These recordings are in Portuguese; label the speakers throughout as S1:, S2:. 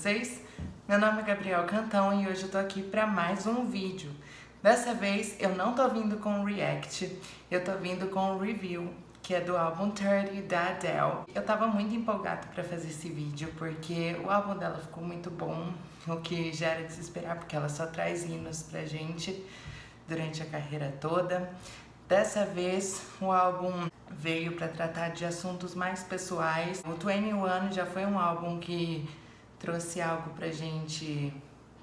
S1: vocês? Meu nome é Gabriel Cantão e hoje eu tô aqui para mais um vídeo. Dessa vez eu não tô vindo com um react, eu tô vindo com um review, que é do álbum 30 da Adele. Eu tava muito empolgada para fazer esse vídeo porque o álbum dela ficou muito bom, o que já era de se esperar porque ela só traz hinos pra gente durante a carreira toda. Dessa vez o álbum veio para tratar de assuntos mais pessoais. O 21 já foi um álbum que trouxe algo pra gente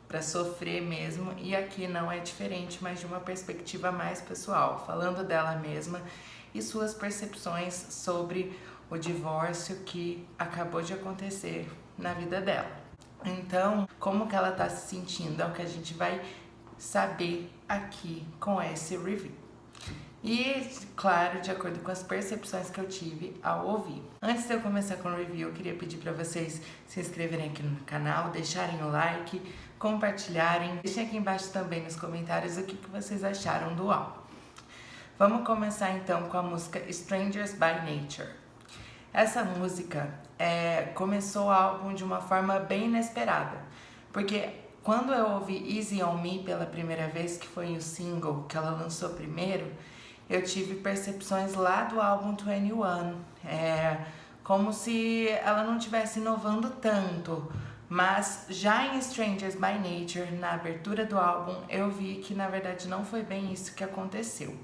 S1: para sofrer mesmo, e aqui não é diferente, mas de uma perspectiva mais pessoal, falando dela mesma e suas percepções sobre o divórcio que acabou de acontecer na vida dela. Então, como que ela tá se sentindo é o que a gente vai saber aqui com esse review. E, claro, de acordo com as percepções que eu tive ao ouvir. Antes de eu começar com o review, eu queria pedir para vocês se inscreverem aqui no canal, deixarem o like, compartilharem. Deixem aqui embaixo também nos comentários o que vocês acharam do álbum. Vamos começar então com a música Strangers by Nature. Essa música começou o álbum de uma forma bem inesperada, porque quando eu ouvi Easy On Me pela primeira vez, que foi o single que ela lançou primeiro, eu tive percepções lá do álbum 21, como se ela não estivesse inovando tanto, mas já em Strangers by Nature, na abertura do álbum, eu vi que na verdade não foi bem isso que aconteceu.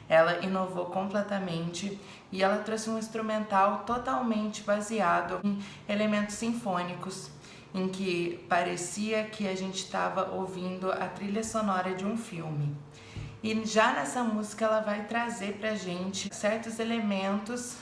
S1: Ela inovou completamente e ela trouxe um instrumental totalmente baseado em elementos sinfônicos, em que parecia que a gente estava ouvindo a trilha sonora de um filme. E já nessa música ela vai trazer pra gente certos elementos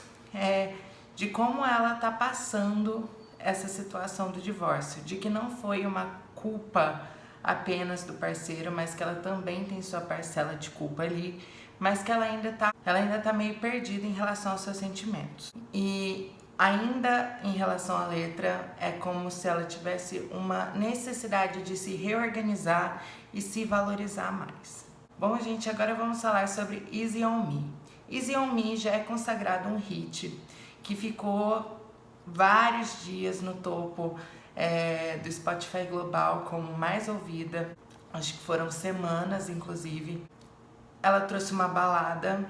S1: de como ela tá passando essa situação do divórcio, de que não foi uma culpa apenas do parceiro, mas que ela também tem sua parcela de culpa ali, mas que ela ainda tá meio perdida em relação aos seus sentimentos. E ainda em relação à letra, é como se ela tivesse uma necessidade de se reorganizar e se valorizar mais. Bom, gente, agora vamos falar sobre Easy On Me. Easy On Me já é consagrado um hit que ficou vários dias no topo do Spotify Global como mais ouvida. Acho que foram semanas, inclusive. Ela trouxe uma balada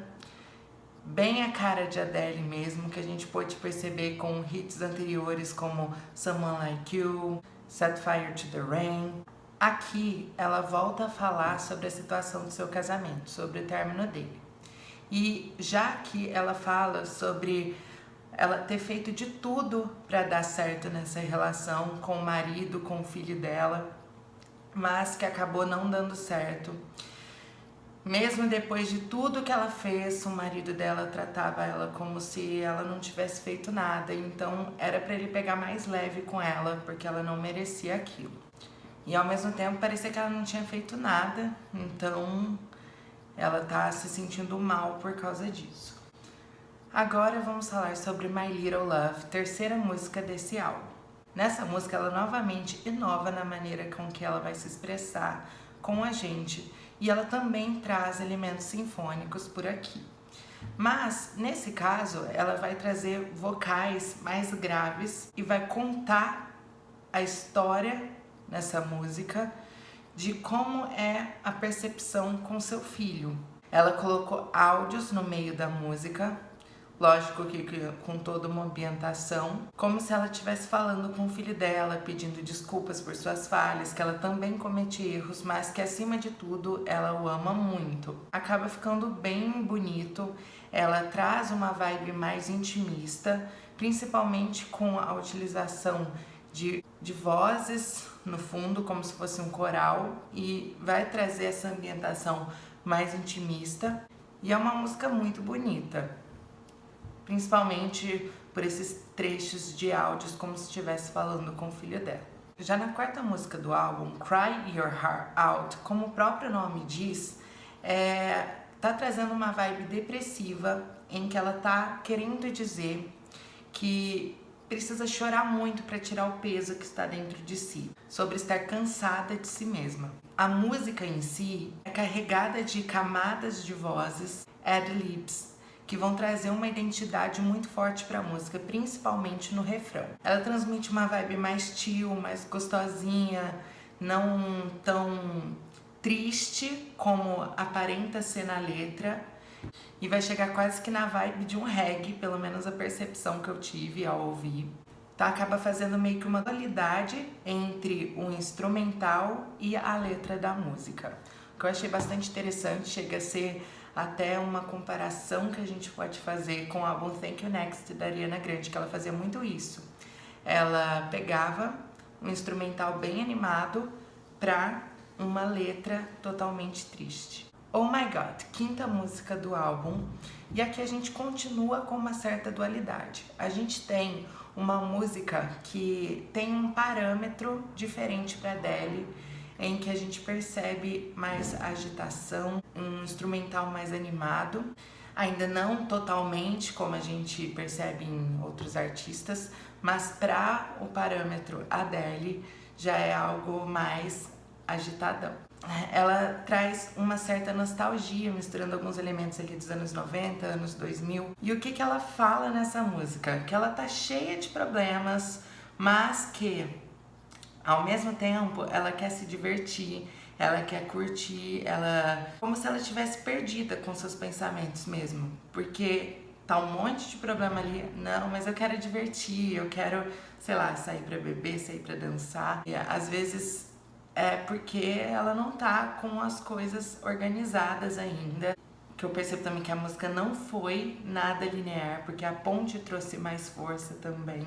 S1: bem a cara de Adele mesmo, que a gente pôde perceber com hits anteriores como Someone Like You, Set Fire to the Rain. Aqui ela volta a falar sobre a situação do seu casamento, sobre o término dele. E já que ela fala sobre ela ter feito de tudo para dar certo nessa relação com o marido, com o filho dela, mas que acabou não dando certo. Mesmo depois de tudo que ela fez, o marido dela tratava ela como se ela não tivesse feito nada, então era para ele pegar mais leve com ela, porque ela não merecia aquilo. E ao mesmo tempo parecia que ela não tinha feito nada, então ela tá se sentindo mal por causa disso. Agora vamos falar sobre My Little Love, terceira música desse álbum. Nessa música ela novamente inova na maneira com que ela vai se expressar com a gente, e ela também traz elementos sinfônicos por aqui. Mas nesse caso ela vai trazer vocais mais graves e vai contar a história nessa música de como é a percepção com seu filho. Ela colocou áudios no meio da música, lógico que com toda uma ambientação, como se ela estivesse falando com o filho dela, pedindo desculpas por suas falhas, que ela também comete erros, mas que acima de tudo ela o ama muito. Acaba ficando bem bonito, ela traz uma vibe mais intimista, principalmente com a utilização de vozes no fundo, como se fosse um coral, e vai trazer essa ambientação mais intimista. E é uma música muito bonita, principalmente por esses trechos de áudios, como se estivesse falando com o filho dela. Já na quarta música do álbum, Cry Your Heart Out, como o próprio nome diz, tá trazendo uma vibe depressiva, em que ela tá querendo dizer que precisa chorar muito para tirar o peso que está dentro de si, sobre estar cansada de si mesma. A música em si é carregada de camadas de vozes, ad-libs, que vão trazer uma identidade muito forte para a música, principalmente no refrão. Ela transmite uma vibe mais chill, mais gostosinha, não tão triste como aparenta ser na letra, e vai chegar quase que na vibe de um reggae, pelo menos a percepção que eu tive ao ouvir. Tá, acaba fazendo meio que uma dualidade entre o instrumental e a letra da música, o que eu achei bastante interessante. Chega a ser até uma comparação que a gente pode fazer com o álbum Thank You Next da Ariana Grande, que ela fazia muito isso. Ela pegava um instrumental bem animado pra uma letra totalmente triste. Oh My God, quinta música do álbum, e aqui a gente continua com uma certa dualidade. A gente tem uma música que tem um parâmetro diferente para Adele, em que a gente percebe mais agitação, um instrumental mais animado, ainda não totalmente como a gente percebe em outros artistas, mas para o parâmetro Adele já é algo mais agitadão. Ela traz uma certa nostalgia, misturando alguns elementos ali dos anos 90, anos 2000. E o que ela fala nessa música? Que ela tá cheia de problemas, mas que, ao mesmo tempo, ela quer se divertir, ela quer curtir, ela... como se ela estivesse perdida com seus pensamentos mesmo. Porque tá um monte de problema ali, não, mas eu quero divertir, eu quero, sei lá, sair pra beber, sair pra dançar. E às vezes é porque ela não tá com as coisas organizadas ainda. Que eu percebo também que a música não foi nada linear, porque a ponte trouxe mais força também,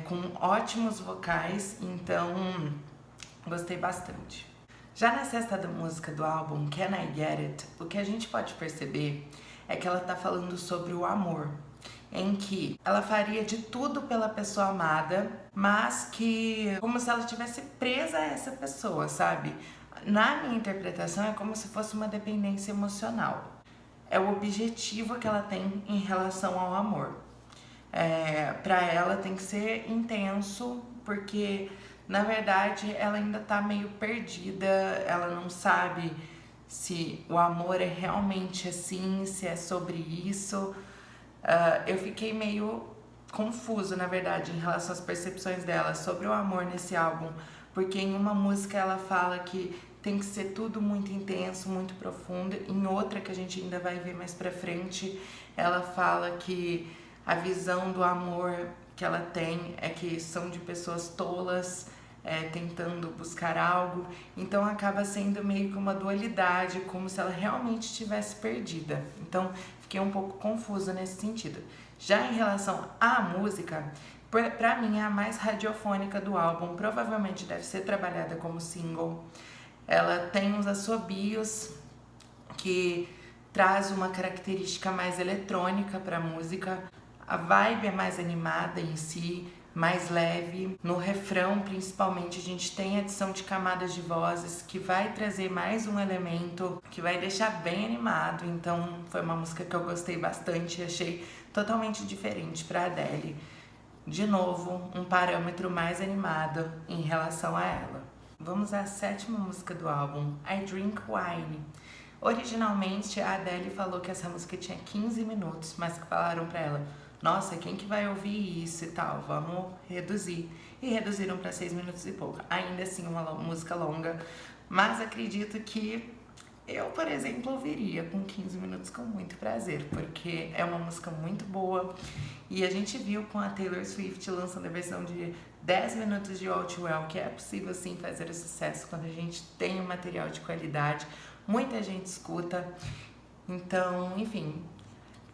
S1: com ótimos vocais, então gostei bastante. Já na sexta música do álbum, Can I Get It, o que a gente pode perceber é que ela tá falando sobre o amor, em que ela faria de tudo pela pessoa amada, mas que como se ela estivesse presa a essa pessoa, sabe? Na minha interpretação é como se fosse uma dependência emocional. É o objetivo que ela tem em relação ao amor. Para ela tem que ser intenso, porque na verdade ela ainda tá meio perdida, ela não sabe se o amor é realmente assim, se é sobre isso. Eu fiquei meio confuso, na verdade, em relação às percepções dela sobre o amor nesse álbum, porque em uma música ela fala que tem que ser tudo muito intenso, muito profundo, em outra que a gente ainda vai ver mais pra frente, ela fala que a visão do amor que ela tem é que são de pessoas tolas, tentando buscar algo, então acaba sendo meio que uma dualidade, como se ela realmente estivesse perdida. Então fiquei um pouco confusa nesse sentido. Já em relação à música, pra mim é a mais radiofônica do álbum, provavelmente deve ser trabalhada como single. Ela tem uns assobios que traz uma característica mais eletrônica para a música. A vibe é mais animada em si, mais leve. No refrão, principalmente, a gente tem adição de camadas de vozes que vai trazer mais um elemento que vai deixar bem animado. Então, foi uma música que eu gostei bastante e achei totalmente diferente para Adele. De novo, um parâmetro mais animado em relação a ela. Vamos à sétima música do álbum, I Drink Wine. Originalmente, a Adele falou que essa música tinha 15 minutos, mas que falaram pra ela: nossa, quem que vai ouvir isso e tal? Vamos reduzir. E reduziram para 6 minutos e pouco. Ainda assim, uma música longa, mas acredito que eu, por exemplo, ouviria com 15 minutos com muito prazer, porque é uma música muito boa. E a gente viu com a Taylor Swift lançando a versão de 10 minutos de All Too Well, que é possível sim fazer o sucesso quando a gente tem um material de qualidade, muita gente escuta. Então, enfim,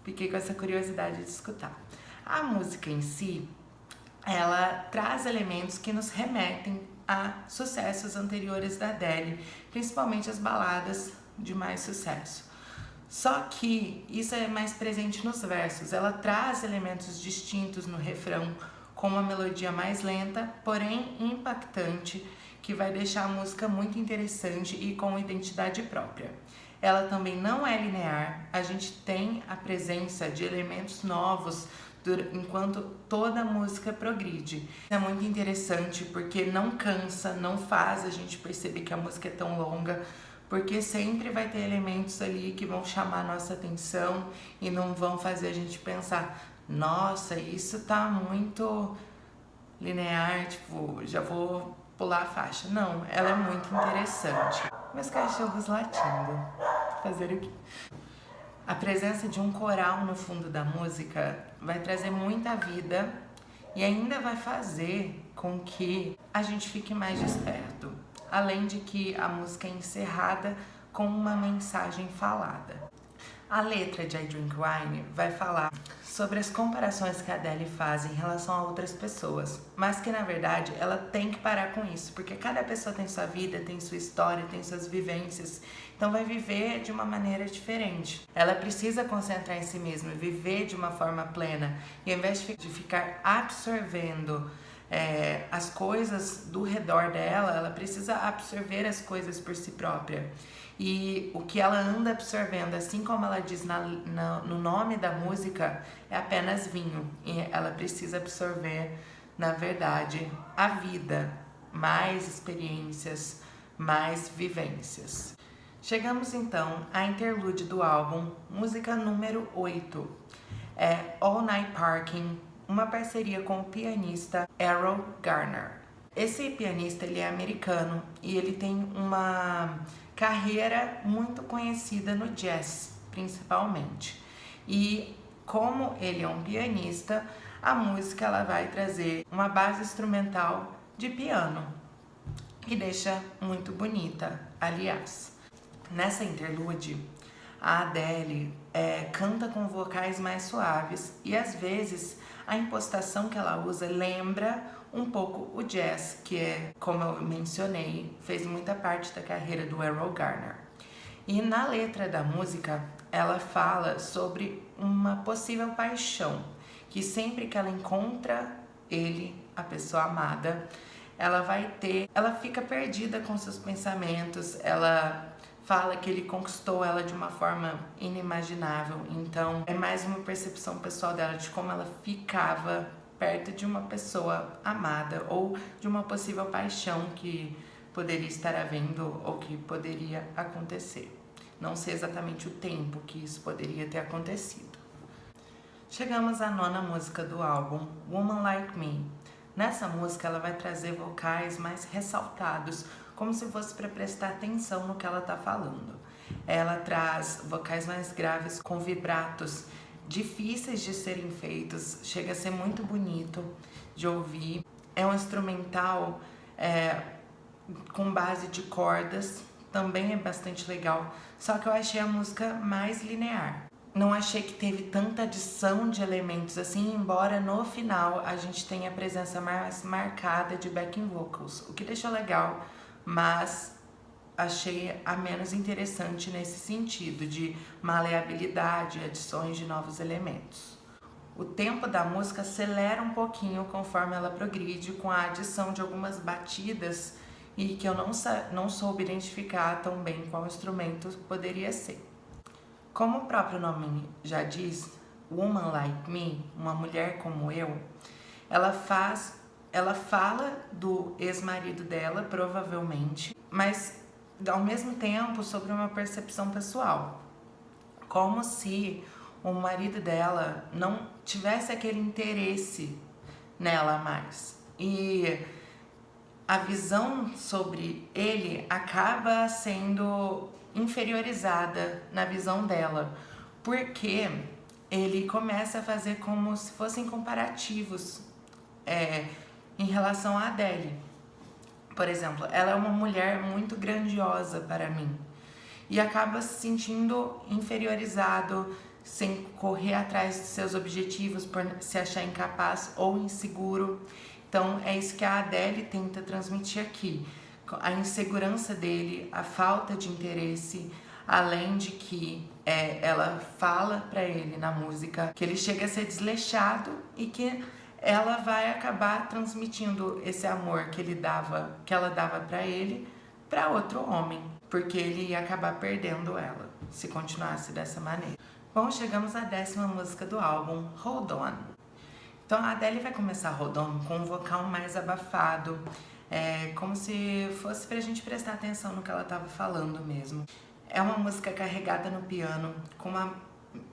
S1: fiquei com essa curiosidade de escutar. A música em si, ela traz elementos que nos remetem a sucessos anteriores da Adele, principalmente as baladas de mais sucesso. Só que isso é mais presente nos versos. Ela traz elementos distintos no refrão, com uma melodia mais lenta, porém impactante, que vai deixar a música muito interessante e com identidade própria. Ela também não é linear, a gente tem a presença de elementos novos enquanto toda a música progride. É muito interessante porque não cansa, não faz a gente perceber que a música é tão longa, porque sempre vai ter elementos ali que vão chamar a nossa atenção e não vão fazer a gente pensar, nossa, isso tá muito linear, tipo, já vou pular a faixa. Não, ela é muito interessante. Meus cachorros latindo. Fazer o quê? A presença de um coral no fundo da música vai trazer muita vida e ainda vai fazer com que a gente fique mais desperto. Além de que a música é encerrada com uma mensagem falada. A letra de I Drink Wine vai falar sobre as comparações que a Adele faz em relação a outras pessoas, mas que na verdade ela tem que parar com isso, porque cada pessoa tem sua vida, tem sua história, tem suas vivências, então vai viver de uma maneira diferente. Ela precisa concentrar em si mesma, viver de uma forma plena, e ao invés de ficar absorvendo as coisas do redor dela, ela precisa absorver as coisas por si própria. E o que ela anda absorvendo, assim como ela diz no nome da música, é apenas vinho. E ela precisa absorver, na verdade, a vida, mais experiências, mais vivências. Chegamos então à interlude do álbum, música número 8, é All Night Parking, uma parceria com o pianista Errol Garner. Esse pianista ele é americano e ele tem uma carreira muito conhecida no jazz, principalmente. E como ele é um pianista, a música ela vai trazer uma base instrumental de piano, que deixa muito bonita, aliás. Nessa interlude, a Adele canta com vocais mais suaves e às vezes a impostação que ela usa lembra um pouco o jazz, que é, como eu mencionei, fez muita parte da carreira do Errol Garner. E na letra da música, ela fala sobre uma possível paixão, que sempre que ela encontra ele, a pessoa amada, ela fica perdida com seus pensamentos, ela fala que ele conquistou ela de uma forma inimaginável, então é mais uma percepção pessoal dela de como ela ficava perto de uma pessoa amada ou de uma possível paixão que poderia estar havendo ou que poderia acontecer. Não sei exatamente o tempo que isso poderia ter acontecido. Chegamos à 9ª música do álbum, Woman Like Me. Nessa música ela vai trazer vocais mais ressaltados, como se fosse para prestar atenção no que ela está falando. Ela traz vocais mais graves com vibratos difíceis de serem feitos, chega a ser muito bonito de ouvir. É um instrumental com base de cordas, também é bastante legal, só que eu achei a música mais linear. Não achei que teve tanta adição de elementos assim, embora no final a gente tenha a presença mais marcada de backing vocals, o que deixou legal, mas achei a menos interessante nesse sentido de maleabilidade, adições de novos elementos. O tempo da música acelera um pouquinho conforme ela progride, com a adição de algumas batidas e que eu não soube identificar tão bem qual instrumento poderia ser. Como o próprio nome já diz, Woman Like Me, uma mulher como eu, ela fala do ex-marido dela, provavelmente, mas ao mesmo tempo sobre uma percepção pessoal, como se o marido dela não tivesse aquele interesse nela mais. E a visão sobre ele acaba sendo inferiorizada na visão dela, porque ele começa a fazer como se fossem comparativos em relação a Adele. Por exemplo, ela é uma mulher muito grandiosa para mim e acaba se sentindo inferiorizado, sem correr atrás de seus objetivos, por se achar incapaz ou inseguro. Então é isso que a Adele tenta transmitir aqui, a insegurança dele, a falta de interesse, além de que ela fala para ele na música que ele chega a ser desleixado e que ela vai acabar transmitindo esse amor que ela dava para ele, para outro homem, porque ele ia acabar perdendo ela, se continuasse dessa maneira. Bom, chegamos à 10ª música do álbum, Hold On. Então a Adele vai começar Hold On com um vocal mais abafado, É como se fosse pra gente prestar atenção no que ela estava falando mesmo. É uma música carregada no piano, com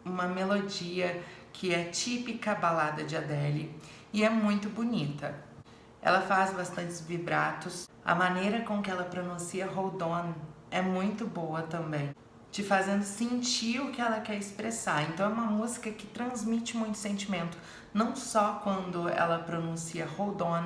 S1: uma melodia que é típica balada de Adele e é muito bonita. Ela faz bastantes vibratos, a maneira com que ela pronuncia Hold On é muito boa também, te fazendo sentir o que ela quer expressar. Então é uma música que transmite muito sentimento, não só quando ela pronuncia Hold On,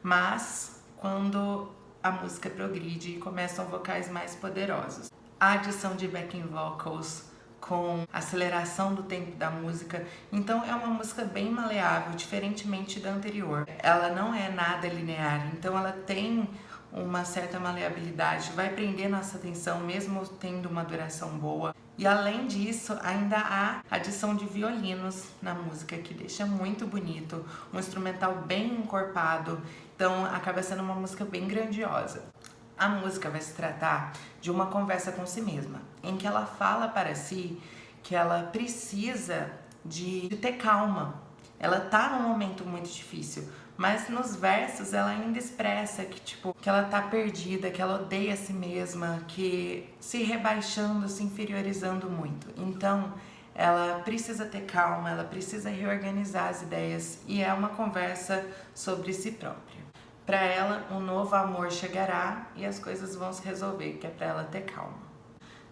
S1: mas quando a música progride e começam vocais mais poderosos. A adição de backing vocals com aceleração do tempo da música, então é uma música bem maleável, diferentemente da anterior. Ela não é nada linear, então ela tem uma certa maleabilidade, vai prender nossa atenção mesmo tendo uma duração boa. E além disso, ainda há adição de violinos na música, que deixa muito bonito, um instrumental bem encorpado, então acaba sendo uma música bem grandiosa. A música vai se tratar de uma conversa com si mesma, em que ela fala para si que ela precisa de ter calma. Ela tá num momento muito difícil, mas nos versos ela ainda expressa que ela tá perdida, que ela odeia a si mesma, que se rebaixando, se inferiorizando muito. Então, ela precisa ter calma, ela precisa reorganizar as ideias e é uma conversa sobre si própria. Para ela, um novo amor chegará e as coisas vão se resolver, que é para ela ter calma.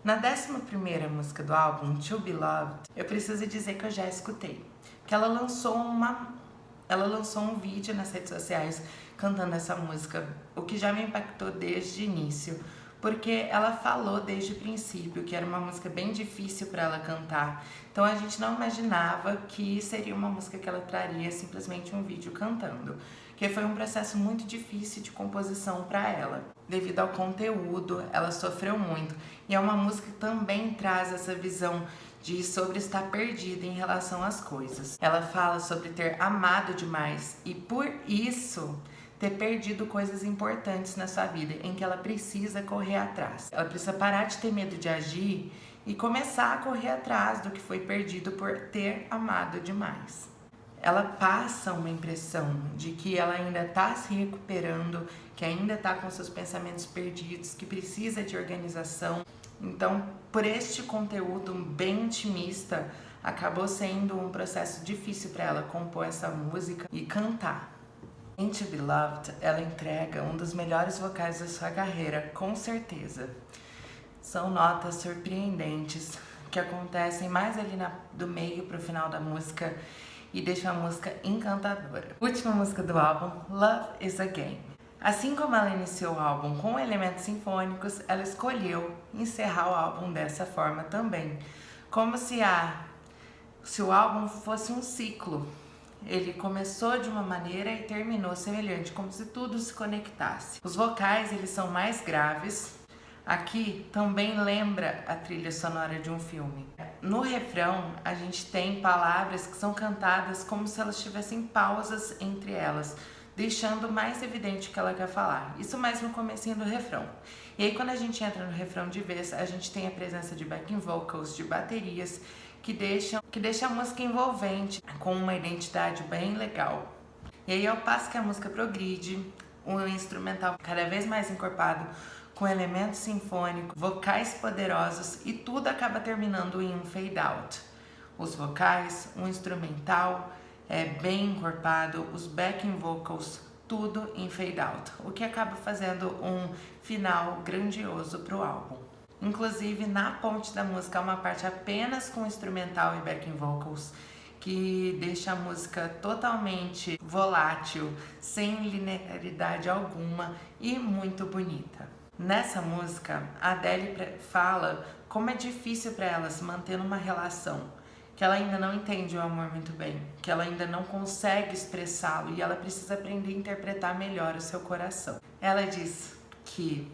S1: Na 11ª música do álbum, To Be Loved, eu preciso dizer que eu já escutei. Que ela lançou um vídeo nas redes sociais cantando essa música, o que já me impactou desde o início, porque ela falou desde o princípio que era uma música bem difícil para ela cantar. Então a gente não imaginava que seria uma música que ela traria simplesmente um vídeo cantando, que foi um processo muito difícil de composição para ela. Devido ao conteúdo, ela sofreu muito. E é uma música que também traz essa visão sobre estar perdida em relação às coisas. Ela fala sobre ter amado demais e por isso ter perdido coisas importantes na sua vida, em que ela precisa correr atrás. Ela precisa parar de ter medo de agir e começar a correr atrás do que foi perdido por ter amado demais. Ela passa uma impressão de que ela ainda está se recuperando, que ainda está com seus pensamentos perdidos, que precisa de organização. Então, por este conteúdo bem intimista, acabou sendo um processo difícil para ela compor essa música e cantar. Em To Be Loved, ela entrega um dos melhores vocais da sua carreira, com certeza. São notas surpreendentes que acontecem mais ali do meio para o final da música e deixam a música encantadora. Última música do álbum, Love Is a Game. Assim como ela iniciou o álbum com elementos sinfônicos, ela escolheu encerrar o álbum dessa forma também, como se o álbum fosse um ciclo. Ele começou de uma maneira e terminou semelhante, como se tudo se conectasse. Os vocais, eles são mais graves. Aqui também lembra a trilha sonora de um filme. No refrão, a gente tem palavras que são cantadas como se elas tivessem pausas entre elas, deixando mais evidente o que ela quer falar. Isso mais no comecinho do refrão. E aí quando a gente entra no refrão de vez, a gente tem a presença de backing vocals, de baterias, que deixa a música envolvente, com uma identidade bem legal. E aí ao passo que a música progride, o instrumental cada vez mais encorpado, com elementos sinfônicos, vocais poderosos e tudo acaba terminando em um fade out. Os vocais, o instrumental é bem encorpado, os backing vocals, tudo em fade out, o que acaba fazendo um final grandioso para o álbum. Inclusive, na ponte da música há uma parte apenas com instrumental e backing vocals, que deixa a música totalmente volátil, sem linearidade alguma e muito bonita. Nessa música, a Adele fala como é difícil para ela se manter numa relação, que ela ainda não entende o amor muito bem, que ela ainda não consegue expressá-lo e ela precisa aprender a interpretar melhor o seu coração. Ela diz que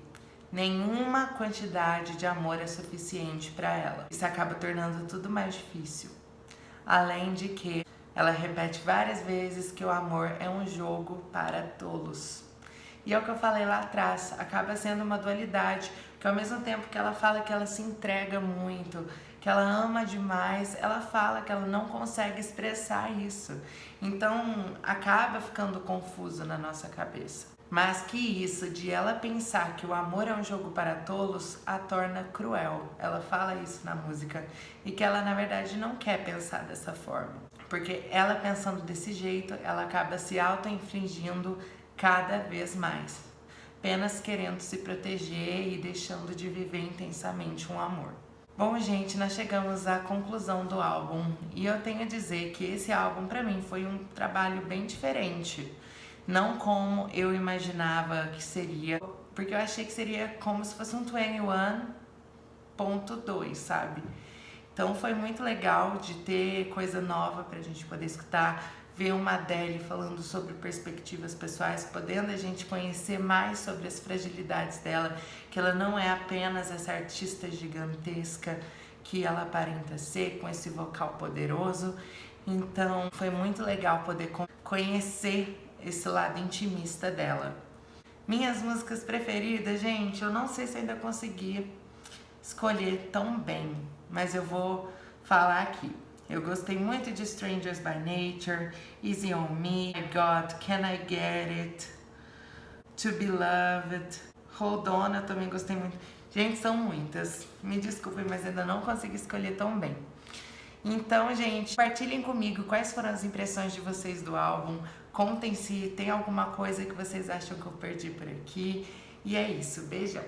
S1: nenhuma quantidade de amor é suficiente para ela. Isso acaba tornando tudo mais difícil. Além de que ela repete várias vezes que o amor é um jogo para tolos. E é o que eu falei lá atrás, acaba sendo uma dualidade, que ao mesmo tempo que ela fala que ela se entrega muito, que ela ama demais, ela fala que ela não consegue expressar isso. Então acaba ficando confuso na nossa cabeça. mas que isso de ela pensar que o amor é um jogo para tolos a torna cruel. Ela fala isso na música e que ela na verdade não quer pensar dessa forma, porque ela pensando desse jeito, ela acaba se auto-infligindo cada vez mais, apenas querendo se proteger e deixando de viver intensamente um amor. Bom, gente, nós chegamos à conclusão do álbum e eu tenho a dizer que esse álbum para mim foi um trabalho bem diferente. Não como eu imaginava que seria, porque eu achei que seria como se fosse um 21.2, sabe? Então foi muito legal de ter coisa nova pra gente poder escutar, ver uma Adele falando sobre perspectivas pessoais, podendo a gente conhecer mais sobre as fragilidades dela, que ela não é apenas essa artista gigantesca que ela aparenta ser, com esse vocal poderoso. Então foi muito legal poder conhecer esse lado intimista dela. Minhas músicas preferidas, gente, eu não sei se ainda consegui escolher tão bem, mas eu vou falar aqui. Eu gostei muito de Strangers by Nature, Easy on Me, My God, Can I Get It, To Be Loved, Hold On, eu também gostei muito. Gente, são muitas. Me desculpem, mas ainda não consegui escolher tão bem. Então, gente, compartilhem comigo quais foram as impressões de vocês do álbum. Contem se tem alguma coisa que vocês acham que eu perdi por aqui. E é isso, beijão!